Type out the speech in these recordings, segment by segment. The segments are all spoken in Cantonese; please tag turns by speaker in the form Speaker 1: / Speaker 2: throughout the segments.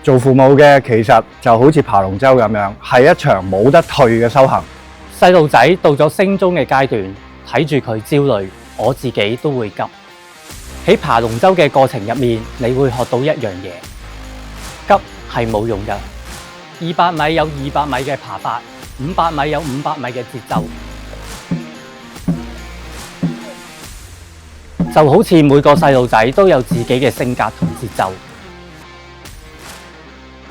Speaker 1: 做父母嘅其實就好似爬龍舟咁樣，係一場冇得退嘅修行。
Speaker 2: 細路仔到咗升中嘅階段，睇住佢焦慮，我自己都會急。喺爬龍舟嘅過程入面，你會學到一樣嘢，急係冇用㗎。200米有200米嘅爬法，500米有500米嘅節奏。就好似每個細路仔都有自己嘅性格同節奏。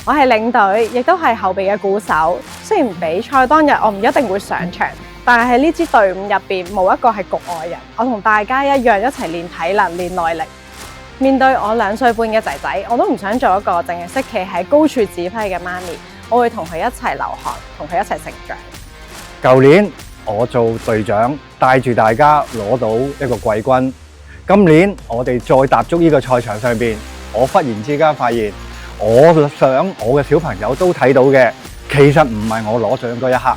Speaker 3: 我係領隊，亦都係後備嘅鼓手。雖然比賽當日我唔一定會上場，但係喺呢支隊伍入邊冇一個係局外人。我同大家一樣一齊練體能、練耐力。面對我2歲半嘅仔仔，我都唔想做一個淨係識企喺高處指揮嘅媽咪。我會同佢一齊流汗，同佢一齊成長。
Speaker 1: 舊年我做隊長，帶住大家攞到一個季軍。今年我哋再踏足呢個賽場上邊，我忽然之間發現，我想我嘅小朋友都睇到嘅，其實唔係我攞獎嗰一刻。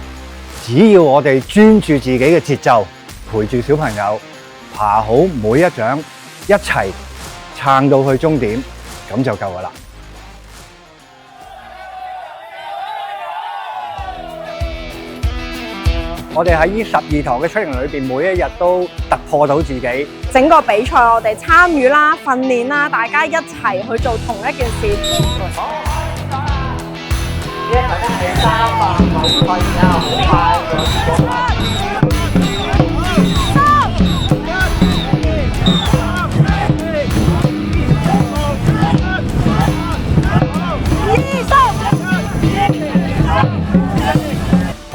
Speaker 1: 只要我哋專注自己嘅節奏，陪住小朋友爬好每一掌，一齊撐到去終點，咁就夠㗎喇。我哋喺呢12堂嘅 training 裏邊，每一日都突破到自己。
Speaker 3: 整個比賽我哋參與啦、訓練啦，大家一齊去做同一件事。
Speaker 4: 呢一台係300米，然後好快。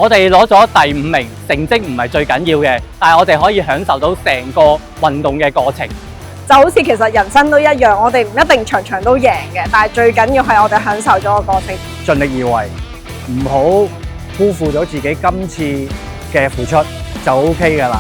Speaker 2: 我哋攞咗第5名，成績唔係最緊要嘅，但係我哋可以享受到成個運動嘅過程。
Speaker 3: 就好似其實人生都一樣，我哋唔一定場場都贏嘅，但係最緊要係我哋享受咗個過程。
Speaker 1: 盡力而為，唔好辜負咗自己今次嘅付出，就 OK 㗎喇。